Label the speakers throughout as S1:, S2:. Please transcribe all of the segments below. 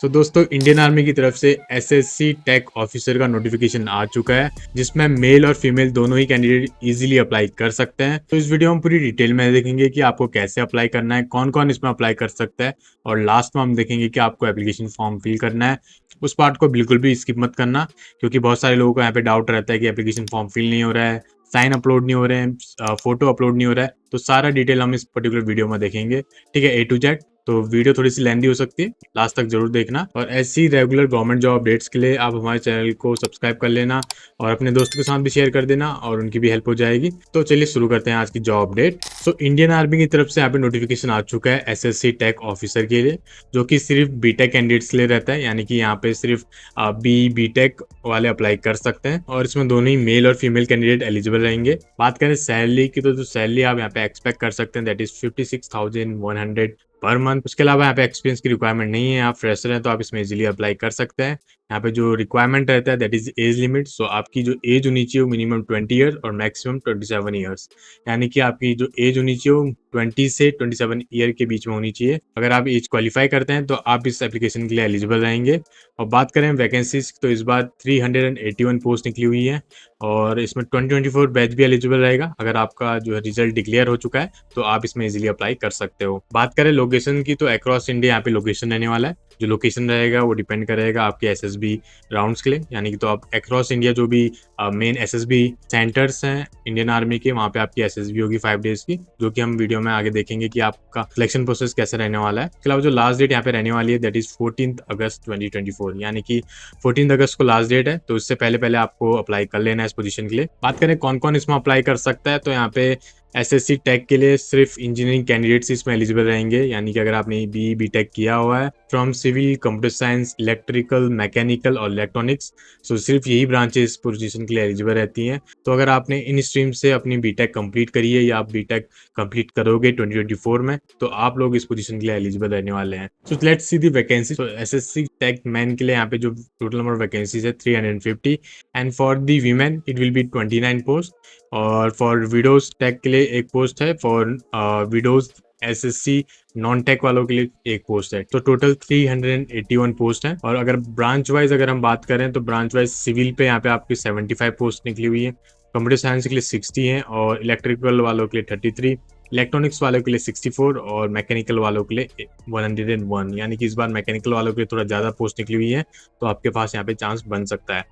S1: तो दोस्तों Indian army की तरफ से एसएससी टेक ऑफिसर का नोटिफिकेशन आ चुका है जिसमें मेल और फीमेल दोनों ही कैंडिडेट इजीली अप्लाई कर सकते हैं। तो इस वीडियो में पूरी डिटेल में देखेंगे कि आपको कैसे अप्लाई करना है, कौन कौन इसमें अप्लाई कर सकता है और लास्ट में हम देखेंगे कि आपको एप्लीकेशन फॉर्म फिल करना है। उस पार्ट को बिल्कुल भी स्किप मत करना क्योंकि बहुत सारे लोगों को यहाँ पे डाउट रहता है कि एप्लीकेशन फॉर्म फिल नहीं हो रहा है, साइन अपलोड नहीं हो रहे हैं, फोटो अपलोड नहीं हो रहा है। तो सारा डिटेल हम इस पर्टिकुलर वीडियो में देखेंगे, ठीक है, A to Z। तो वीडियो थोड़ी सी लेंदी हो सकती है, लास्ट तक जरूर देखना। और ऐसी रेगुलर गवर्नमेंट जॉब अपडेट्स के लिए आप हमारे चैनल को सब्सक्राइब कर लेना और अपने दोस्तों के साथ भी शेयर कर देना और उनकी भी हेल्प हो जाएगी। तो चलिए शुरू करते हैं आज की जॉब अपडेट। तो इंडियन आर्मी की तरफ से यहाँ पे नोटिफिकेशन आ चुका है एसएससी टेक ऑफिसर के लिए, जो कि सिर्फ बीटेक कैंडिडेट्स के लिए रहता है, यानी कि यहाँ पे सिर्फ बीटेक वाले अप्लाई कर सकते हैं और इसमें दोनों ही मेल और फीमेल कैंडिडेट एलिजिबल रहेंगे। बात करें सैलरी की तो जो सैलरी आप यहाँ पे एक्सपेक्ट कर सकते हैं दैट इज 56,100 पर मंथ। उसके अलावा यहाँ पे एक्सपीरियंस की रिक्वायरमेंट नहीं है, आप फ्रेशर हैं तो आप इसमें इजीली अप्लाई कर सकते हैं। यहाँ पे जो रिक्वायरमेंट रहता है दैट इज एज लिमिट। सो आपकी जो एज होनी चाहिए वो मिनिमम 20 ईयर और मैक्सिमम 27 ईयर्स, यानी कि आपकी जो एज होनी चाहिए वो 20 से 27 ईयर के बीच में होनी चाहिए। अगर आप एज क्वालिफाई करते हैं तो आप इस एप्लीकेशन के लिए एलिजिबल रहेंगे। और बात करें वैकेंसीज तो इस बार 381 पोस्ट निकली हुई है और इसमें 2024 बैच भी एलिजिबल रहेगा। अगर आपका जो है रिजल्ट डिक्लेयर हो चुका है तो आप इसमें इजीली अप्लाई कर सकते हो। बात करें लोकेशन की तो अक्रॉस इंडिया यहाँ पे लोकेशन रहने वाला है। जो लोकेशन रहेगा वो डिपेंड करेगा आपके एसएसबी राउंड्स के लिए, यानी कि तो आप अक्रॉस इंडिया जो भी मेन एसएसबी सेंटर्स हैं इंडियन आर्मी के, वहाँ पे आपकी एसएसबी होगी 5 डेज की, जो कि हम वीडियो में आगे देखेंगे कि आपका सिलेक्शन प्रोसेस कैसे रहने वाला है। इसके अलावा जो लास्ट डेट यहाँ पे रहने वाली है दैट इज 14 अगस्त 2024, यानी कि 14 अगस्त को लास्ट डेट है। तो इससे पहले पहले आपको अप्लाई कर लेना है इस पोजीशन के लिए। बात करें कौन कौन इसमें अप्लाई कर सकता है तो यहाँ पे एसएससी टेक के लिए सिर्फ इंजीनियरिंग कैंडिडेट्स इसमें एलिजिबल रहेंगे, यानी कि अगर आपने बी टेक किया हुआ है from civil, computer science, electrical, mechanical और इलेक्ट्रॉनिक्स, सो सिर्फ यही ब्रांचेस पोजीशन के लिए एलिजिबल रहती हैं। तो अगर आपने इन स्ट्रीम से अपनी बीटेक कंप्लीट करी है या आप बीटेक कंप्लीट करोगे 2024 में तो आप लोग इस पोजीशन के लिए एलिजिबल रहने वाले हैं। So let's see the vacancy. तो एसएससी टेक मैन के लिए यहाँ पे जो टोटल नंबर ऑफ वैकेंसीज है 350 and for the women it will be 29 post और फॉर विडोज टेक के लिए एक पोस्ट है, for widows SSC non tech वालों के लिए एक पोस्ट है। तो टोटल 381 पोस्ट है। और अगर ब्रांच वाइज अगर हम बात करें तो ब्रांच वाइज सिविल पे यहाँ पे आपकी 75 पोस्ट निकली हुई है, कंप्यूटर साइंस के लिए 60 है और इलेक्ट्रिकल वालों के लिए 33, इलेक्ट्रॉनिक्स वालों के लिए 64 और मैकेनिकल वालों के लिए 101, यानी कि इस बार मैकेनिकल वालों के लिए थोड़ा ज़्यादा पोस्ट निकली हुई है तो आपके पास यहाँ पे चांस बन सकता है।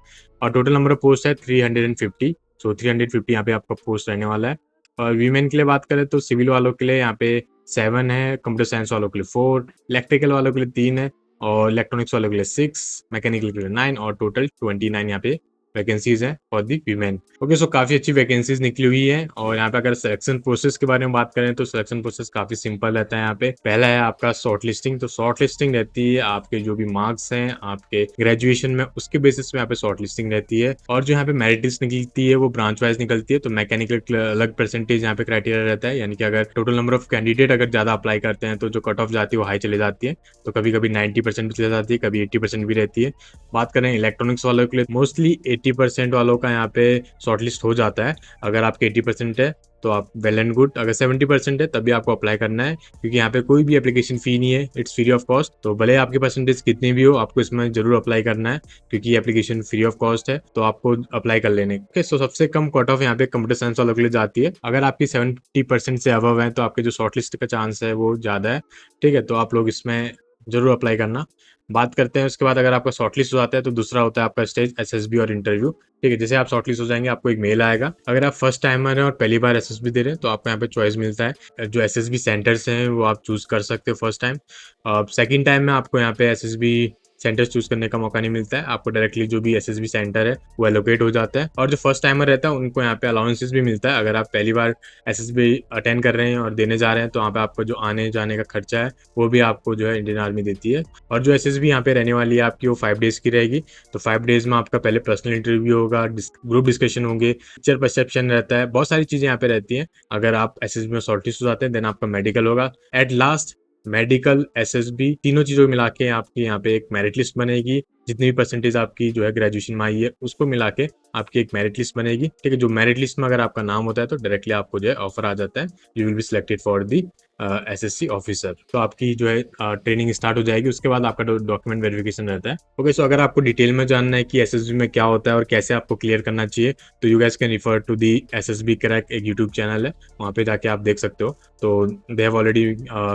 S1: और टोटल नंबर ऑफ पोस्ट है 350। सो 350 यहाँ पे आपका पोस्ट रहने वाला है। और वीमेन के लिए बात करें तो सिविल वालों के लिए यहाँ पे 7 है, कंप्यूटर साइंस वालों के लिए 4, इलेक्ट्रिकल वालों के लिए 3 है और इलेक्ट्रॉनिक्स वालों के लिए 6, मैकेनिकल के लिए 9 और टोटल 29 यहाँ पे वैकेंसीज है फॉर दी वीमेन। ओके, सो काफ़ी अच्छी वैकेंसीज निकली हुई है। और यहाँ पे अगर सिलेक्शन प्रोसेस के बारे में बात करें तो सिलेक्शन प्रोसेस काफ़ी सिंपल रहता है। यहाँ पे पहला है आपका शॉर्ट लिस्टिंग। तो शॉर्ट लिस्टिंग रहती है आपके जो भी मार्क्स हैं आपके ग्रेजुएशन में उसके बेसिस पे यहाँ पे शॉर्ट लिस्टिंग रहती है। और जो यहाँ पे मेरिट लिस्ट निकलती है वो ब्रांच वाइज निकलती है। तो मैकेनिकल अलग परसेंटेज यहाँ पे क्राइटेरिया रहता है, यानी कि अगर टोटल नंबर ऑफ कैंडिडेट अगर ज़्यादा अप्लाई करते हैं तो जो कट ऑफ जाती है वो हाई चले जाती है। तो कभी कभी 90% भी चले जाती है, कभी 80% भी रहती है। बात करें इलेक्ट्रॉनिक्स वालों के लिए मोस्टली 80% वालों का यहाँ पे शॉर्टलिस्ट हो जाता है। अगर आपके 80% है तो आप वेल एंड गुड, अगर 70% है तभी आपको अप्लाई करना है क्योंकि यहाँ पे कोई भी एप्लीकेशन फी नहीं है, इट्स फ्री ऑफ कॉस्ट। तो भले आपकी परसेंटेज कितनी भी हो आपको इसमें जरूर अप्लाई करना है क्योंकि एप्लीकेशन फ्री ऑफ कॉस्ट है, तो आपको अप्लाई कर लेने। ओके, सो सबसे कम कट ऑफ यहाँ पे कंप्यूटर साइंस वालों के लिए जाती है। अगर आपकी 70% से अबव है तो आपके जो शॉर्टलिस्ट का चांस है वो ज़्यादा है, ठीक है, तो आप लोग इसमें जरूर अप्लाई करना। बात करते हैं उसके बाद अगर आपका शॉर्टलिस्ट हो जाता है तो दूसरा होता है आपका स्टेज एसएसबी और इंटरव्यू। ठीक है, जैसे आप शॉर्टलिस्ट हो जाएंगे आपको एक मेल आएगा। अगर आप फर्स्ट टाइमर हैं और पहली बार एसएसबी दे रहे हैं तो आपको यहाँ पे चॉइस मिलता है, जो एसएसबी सेंटर्स हैं वो आप चूज कर सकते हो फर्स्ट टाइम। सेकेंड टाइम में आपको यहाँ पे एसएसबी सेंटर्स चूज करने का मौका नहीं मिलता है, आपको डायरेक्टली जो भी एसएसबी सेंटर है वो एलोकेट हो जाता है। और जो फर्स्ट टाइमर रहता है उनको यहाँ पे अलाउंसेस भी मिलता है। अगर आप पहली बार एसएसबी अटेंड कर रहे हैं और देने जा रहे हैं तो वहाँ पे आपको जो आने जाने का खर्चा है वो भी आपको जो है इंडियन आर्मी देती है। और जो एसएसबी यहाँ पे रहने वाली है आपकी वो 5 डेज की रहेगी। तो 5 डेज में आपका पहले पर्सनल इंटरव्यू होगा, ग्रुप डिस्कशन होंगे, टीचर परसेप्शन रहता है, बहुत सारी चीजें यहाँ पे रहती हैं। अगर आप एसएसबी में शॉर्टलिस्ट हो जाते हैं देन आपका मेडिकल होगा। एट लास्ट मेडिकल, एसएसबी, तीनों चीजों को मिला के आपकी यहाँ पे एक मेरिट लिस्ट बनेगी। जितनी भी परसेंटेज आपकी जो है ग्रेजुएशन में आई है उसको मिला के आपकी एक मेरिट लिस्ट बनेगी। ठीक है, जो मेरिट लिस्ट में अगर आपका नाम होता है तो डायरेक्टली आपको जो है ऑफर आ जाता है, you will be selected for the SSC officer. तो आपकी जो है ट्रेनिंग स्टार्ट हो जाएगी, उसके बाद आपका डॉक्यूमेंट वेरिफिकेशन रहता है। ओके, सो अगर आपको डिटेल में जानना है कि एसएसबी में क्या होता है और कैसे आपको क्लियर करना चाहिए, तो you guys can refer to the SSB crack, एक यूट्यूब चैनल है, वहाँ पे जाके आप देख सकते हो। तो they have already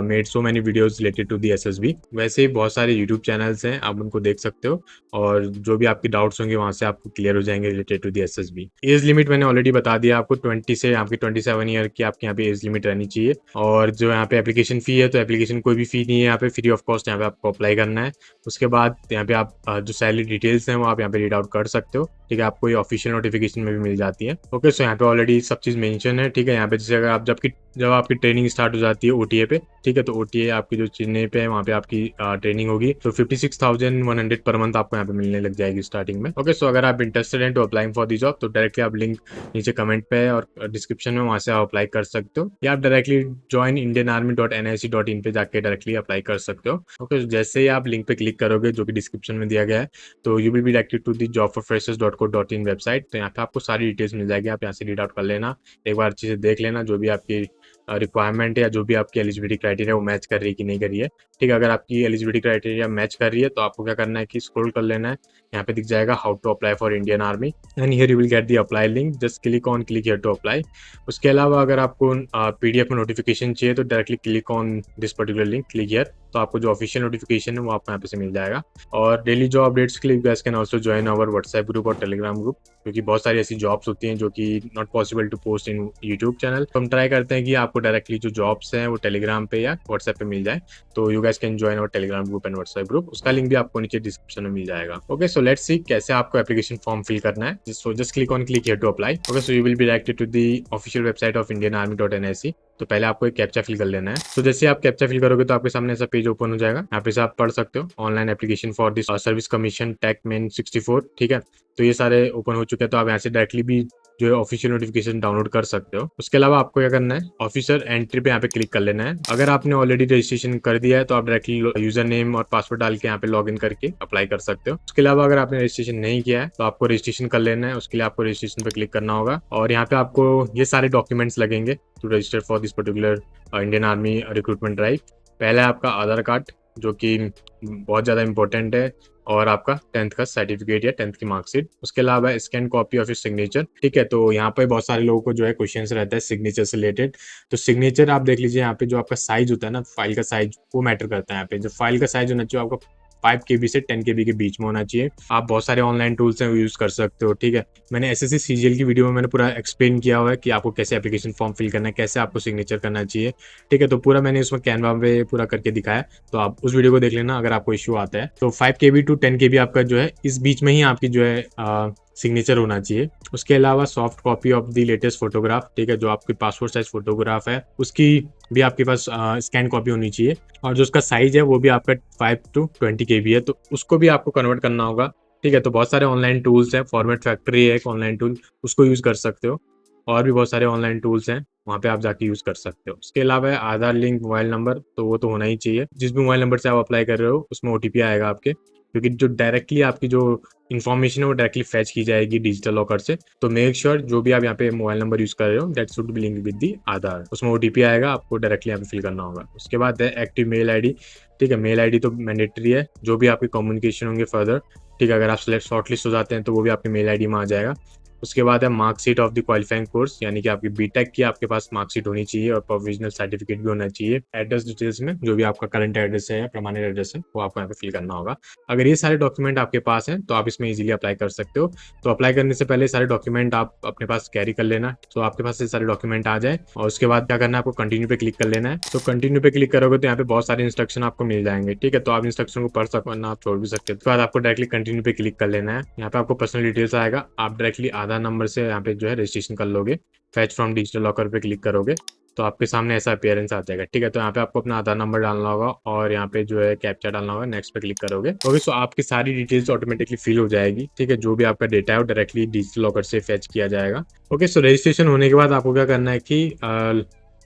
S1: made so many videos related to the SSB. वैसे ही बहुत सारे यूट्यूब चैनल्स हैं, आप उनको देख सकते हो और जो भी आपकी डाउट्स होंगे वहाँ से आपको क्लियर हो जाएंगे related to the SSB. Age limit मैंने ऑलरेडी बता दिया आपको, 20 से आपकी 27 ईयर की आपके यहाँ पे एज लिमिट रहनी चाहिए। और जो यहाँ पे एप्लीकेशन फी है, तो एप्लीकेशन कोई भी फी नहीं है यहाँ पे, फ्री ऑफ कॉस्ट यहाँ पे आपको अप्लाई करना है। उसके बाद यहाँ पे आप जो सैलरी डिटेल्स हैं वो आप यहाँ पे रीड आउट कर सकते हो, ठीक है। आपको ये ऑफिशियल नोटिफिकेशन में भी मिल जाती है। ओके, सो यहाँ पे ऑलरेडी सब चीज़ मेंशन है, ठीक है। यहाँ पे जैसे अगर आप जब आपकी ट्रेनिंग स्टार्ट हो जाती है ओटीए पे, ठीक है, तो ओटीए आपकी जो चेन्नई पे है वहाँ पे आपकी ट्रेनिंग होगी, तो 56,100 पर मंथ आपको यहाँ पे मिलने लग जाएगी स्टार्टिंग में। ओके, सो अगर आप इंटरेस्टेड हैं to applying for the job, तो डायरेक्टली आप लिंक नीचे कमेंट पे और डिस्क्रिप्शन में, वहाँ से आप अप्लाई कर सकते हो, या आप डायरेक्टली ज्वाइन indianarmy.nic.in पे जाके डायरेक्टली अप्लाई कर सकते हो। ओके, जैसे ही आप लिंक पे क्लिक करोगे जो कि डिस्क्रिप्शन में दिया गया है, तो you will be directed to the jobforfreshers.co.in website. तो यहाँ पे आपको सारी डिटेल्स मिल जाएगी, आप यहाँ से रीड आउट कर लेना, एक बार अच्छे से देख लेना जो भी आपकी रिक्वायरमेंट है या जो भी आपकी एलिजिबिलिटी क्राइटेरिया वो मैच कर रही है कि नहीं कर रही है, ठीक है। अगर आपकी एलिजिबिलिटी क्राइटेरिया मैच कर रही है तो आपको क्या करना है कि स्क्रॉल कर लेना है, यहाँ पे दिख जाएगा how to apply for Indian army, and here you will get the apply link, just click on click here to apply. उसके अलावा अगर आपको पीडीएफ में नोटिफिकेशन चाहिए तो directly click on this particular link, click here, तो आपको जो ऑफिशियल नोटिफिकेशन है वो आपको यहाँ पे से मिल जाएगा। और डेली जॉब अपडेट्स के लिए you guys can also join our WhatsApp group और टेलीग्राम ग्रुप, क्योंकि बहुत सारी ऐसी जॉब्स होती हैं जो कि not possible to post in YouTube channel. तो हम ट्राई करते हैं कि आपको डायरेक्टली जो जॉब्स हैं वो टेलीग्राम पे या व्हाट्सएप पे मिल जाए। तो you guys can join our Telegram group and WhatsApp group, उसका लिंक भी आपको नीचे डिस्क्रिप्शन में मिल जाएगा। ओके, सो लेट्स सी कैसे आपको एप्लीकेशन फॉर्म फिल करना है। So just click on click here to apply. Okay, so you will be directed to the official website of indianarmy.nic। तो पहले आपको एक कैप्चा फिल कर लेना है। तो जैसे आप कैप्चा फिल करोगे तो आपके सामने ऐसा पेज ओपन हो जाएगा, यहाँ पे से आप पढ़ सकते हो online application for this service commission tech men 64, ठीक है। तो ये सारे ओपन हो चुके हैं, तो आप यहाँ से डायरेक्टली भी जो है ऑफिशियल नोटिफिकेशन डाउनलोड कर सकते हो। उसके अलावा आपको क्या करना है, ऑफिसर एंट्री पे यहाँ पे क्लिक कर लेना है। अगर आपने ऑलरेडी रजिस्ट्रेशन कर दिया है तो आप डायरेक्टली यूजर नेम और पासवर्ड डाल के यहाँ पे लॉग इन करके अप्लाई कर सकते हो। उसके अलावा अगर आपने रजिस्ट्रेशन नहीं किया है तो आपको रजिस्ट्रेशन कर लेना है, उसके लिए आपको रजिस्ट्रेशन पे क्लिक करना होगा और यहाँ पे आपको ये सारे डॉक्यूमेंट्स लगेंगे to register for this particular Indian army recruitment drive. पहला है आपका आधार कार्ड, जो कि बहुत ज़्यादा इंपॉर्टेंट है, और आपका 10th का सर्टिफिकेट या 10th की मार्कशीट। उसके अलावा scan copy of your signature, ठीक है। तो यहाँ पे बहुत सारे लोगों को जो है क्वेश्चंस रहता है सिग्नेचर से रिलेटेड। तो सिग्नेचर आप देख लीजिए, यहाँ पे जो आपका साइज होता है ना, फाइल का साइज, वो मैटर करता है। यहाँ पे जो फाइल का साइज होना चाहिए आपका 5 KB से 10 KB के बीच में होना चाहिए। आप बहुत सारे ऑनलाइन टूल्स हैं वो यूज कर सकते हो, ठीक है। मैंने एसएससी सीजीएल की वीडियो में मैंने पूरा एक्सप्लेन किया हुआ है कि आपको कैसे एप्लीकेशन फॉर्म फिल करना है, कैसे आपको सिग्नेचर करना चाहिए, ठीक है। तो पूरा मैंने उसमें कैनवा पे पूरा करके दिखाया, तो आप उस वीडियो को देख लेना अगर आपको इश्यू आता है। तो 5 KB to 10 KB आपका जो है इस बीच में ही आपकी जो है सिग्नेचर होना चाहिए। उसके अलावा soft copy of the latest photograph, ठीक है, जो आपकी पासपोर्ट साइज फोटोग्राफ है उसकी भी आपके पास स्कैन कॉपी होनी चाहिए, और जो उसका साइज है वो भी आपका 5 to 20 KB है, तो उसको भी आपको कन्वर्ट करना होगा, ठीक है। तो बहुत सारे ऑनलाइन टूल्स हैं, फॉर्मेट फैक्ट्री है एक ऑनलाइन टूल, उसको यूज कर सकते हो, और भी बहुत सारे ऑनलाइन टूल्स हैं, वहाँ पे आप जाके यूज कर सकते हो। उसके अलावा है आधार लिंक मोबाइल नंबर, तो वो तो होना ही चाहिए। जिस भी मोबाइल नंबर से आप अप्लाई कर रहे हो उसमें ओटीपी आएगा आपके, क्योंकि जो डायरेक्टली आपकी जो इन्फॉर्मेशन है वो डायरेक्टली फैच की जाएगी डिजिटल लॉकर से। तो मेक श्योर जो भी आप यहाँ पे मोबाइल नंबर यूज कर रहे हो that should be linked with the Aadhaar, उसमें ओटीपी आएगा, आपको डायरेक्टली यहाँ पे फिल करना होगा। उसके बाद है एक्टिव मेल आईडी, ठीक है। मेल आईडी तो मैंडेटरी है, जो भी आपके कम्युनिकेशन होंगे फर्दर, ठीक है, अगर आप सिलेक्ट शॉर्टलिस्ट हो जाते हैं तो वो भी आपके मेल आईडी में आ जाएगा। उसके बाद है marksheet of the qualifying course, यानी कि आपकी बीटेक की आपके पास मार्कशीट होनी चाहिए और प्रोविजनल सर्टिफिकेट भी होना चाहिए। एड्रेस डिटेल्स में जो भी आपका करंट एड्रेस है या परमानेंट एड्रेस है वो आपको यहाँ पे फिल करना होगा। अगर ये सारे डॉक्यूमेंट आपके पास हैं तो आप इसमें इजीली अप्लाई कर सकते हो। तो अप्लाई करने से पहले सारे डॉक्यूमेंट आप अपने पास कैरी कर लेना, तो आपके पास ये सारे डॉक्यूमेंट आ जाए, और उसके बाद क्या करना है, आपको कंटिन्यू पे क्लिक कर लेना है। तो कंटिन्यू पे क्लिक करोगे तो यहाँ पे बहुत सारे इंस्ट्रक्शन आपको मिल जाएंगे, ठीक है। तो आप इंस्ट्रक्शन को पढ़ सकते हो, आप छोड़ भी सकते हो। उसके बाद आपको डायरेक्टली कंटिन्यू पे क्लिक कर लेना है। यहाँ पे आपको पर्सनल डिटेल्स आएगा, आप डायरेक्टली आधार नंबर से यहाँ पे जो है रजिस्ट्रेशन कर लोगे। फैच फ्रॉम डिजिटल लॉकर पे क्लिक करोगे तो आपके सामने ऐसा अपीयरेंस आ जाएगा, ठीक है। तो यहाँ पे आपको अपना आधार नंबर डालना होगा और यहाँ पे जो है कैप्चा डालना होगा, नेक्स्ट पे क्लिक करोगे। ओके, सो आपकी सारी डिटेल्स ऑटोमेटिकली फिल हो जाएगी, ठीक है। जो भी आपका डेटा है वो डायरेक्टली डिजिटल लॉकर से फैच किया जाएगा। ओके, सो रजिस्ट्रेशन होने के बाद आपको क्या करना है कि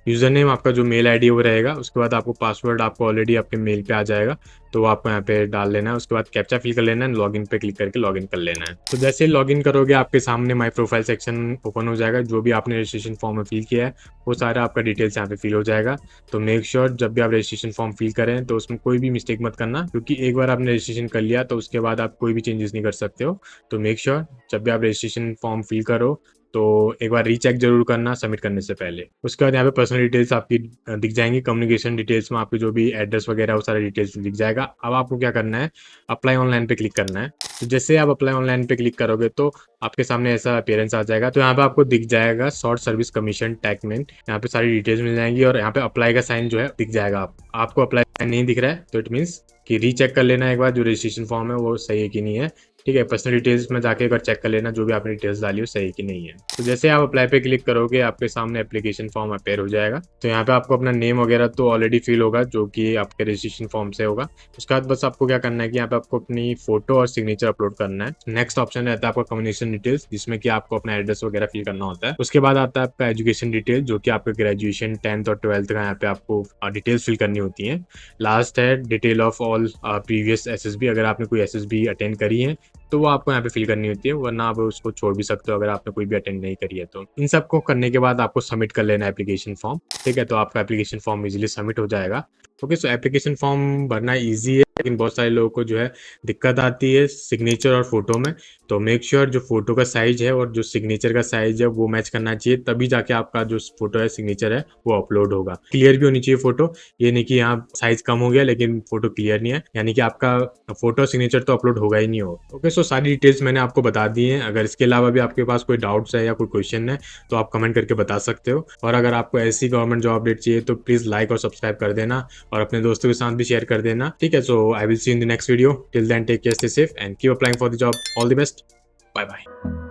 S1: यूज़र नेम आपका जो मेल आईडी वो रहेगा। उसके बाद आपको पासवर्ड आपको ऑलरेडी आपके मेल पे आ जाएगा, तो वो आपको यहाँ पे डाल लेना है। उसके बाद कैप्चा फिल कर लेना है, लॉगिन पे क्लिक करके लॉगिन कर लेना है। तो जैसे ही लॉगिन करोगे आपके सामने माय प्रोफाइल सेक्शन ओपन हो जाएगा। जो भी आपने रजिस्ट्रेशन फॉर्म में फिल किया है वो सारा आपका डिटेल्स यहाँ पे फिल हो जाएगा। तो मेक श्योर जब भी आप रजिस्ट्रेशन फॉर्म फिल करें तो उसमें कोई भी मिस्टेक मत करना, क्योंकि एक बार आपने रजिस्ट्रेशन कर लिया तो उसके बाद आप कोई भी चेंजेस नहीं कर सकते हो। तो मेक श्योर जब भी आप रजिस्ट्रेशन फॉर्म फिल करो तो एक बार रीचेक जरूर करना सबमिट करने से पहले। उसके बाद यहाँ पे पर्सनल डिटेल्स आपकी दिख जाएंगी। कम्युनिकेशन डिटेल्स में आपके जो भी एड्रेस वगैरह वो सारा डिटेल्स दिख जाएगा। अब आपको क्या करना है, अप्लाई ऑनलाइन पे क्लिक करना है। तो जैसे आप अप्लाई ऑनलाइन पे क्लिक करोगे तो आपके सामने ऐसा अपीयरेंस आ जाएगा। तो यहाँ पे आपको दिख जाएगा शॉर्ट सर्विस कमीशन टैगमेंट, यहाँ पे सारी डिटेल्स मिल जाएंगी और यहाँ पे अप्लाई का साइन जो है दिख जाएगा। आपको अप्लाई साइन नहीं दिख रहा है तो इट मीन्स कि रीचेक कर लेना एक बार जो रजिस्ट्रेशन फॉर्म है वो सही है कि नहीं है। ठीक है, पर्सनल डिटेल्स में जाके एक बार चेक कर लेना जो भी आपने डिटेल्स डाली हो सही है कि नहीं है। तो जैसे आप अप्लाई पे क्लिक करोगे आपके सामने एप्लीकेशन फॉर्म अपेयर हो जाएगा। तो यहाँ पे आपको अपना नेम वगैरह तो ऑलरेडी फिल होगा जो कि आपके रजिस्ट्रेशन फॉर्म से होगा। उसके बाद बस आपको क्या करना है कि यहाँ पे आपको अपनी फोटो और सिग्नेचर अपलोड करना है। नेक्स्ट ऑप्शन रहता है आपका कम्युनिकेशन डिटेल्स, जिसमें कि आपको अपना एड्रेस वगैरह फिल करना होता है। उसके बाद आता है आपका एजुकेशन डिटेल, जो कि आपके ग्रेजुएशन 10th और 12th का यहाँ पे आपको डिटेल्स फिल करनी होती है। लास्ट है detail of all previous SSB, अगर आपने कोई एसएसबी अटेंड करी है तो वो आपको यहाँ पे फिल करनी होती है, वरना आप उसको छोड़ भी सकते हो अगर आपने कोई भी अटेंड नहीं करी है। तो इन सबको करने के बाद आपको सबमिट कर लेना है एप्लीकेशन फॉर्म। ठीक है, तो आपका एप्लीकेशन फॉर्म इजीली सबमिट हो जाएगा। ओके, सो एप्लीकेशन फॉर्म भरना इजी है, लेकिन बहुत सारे लोगों को जो है दिक्कत आती है सिग्नेचर और फोटो में। तो मेक श्योर जो फोटो का साइज है और जो सिग्नेचर का साइज है वो मैच करना चाहिए, तभी जाके आपका जो फोटो है सिग्नेचर है वो अपलोड होगा। क्लियर भी होनी चाहिए फोटो, ये नहीं कि यहाँ साइज कम हो गया लेकिन फोटो क्लियर नहीं है, यानी कि आपका फोटो सिग्नेचर तो अपलोड होगा ही नहीं हो। ओके, सो सारी डिटेल्स मैंने आपको बता दी हैं। अगर इसके अलावा भी आपके पास कोई डाउट्स है या कोई क्वेश्चन है तो आप कमेंट करके बता सकते हो। और अगर आपको ऐसी गवर्नमेंट जॉब अपडेट चाहिए तो प्लीज लाइक और सब्सक्राइब कर देना और अपने दोस्तों के साथ भी शेयर कर देना। ठीक है, so I will see in the next video. Till then take care, stay safe and keep applying for the job. All the best, bye bye.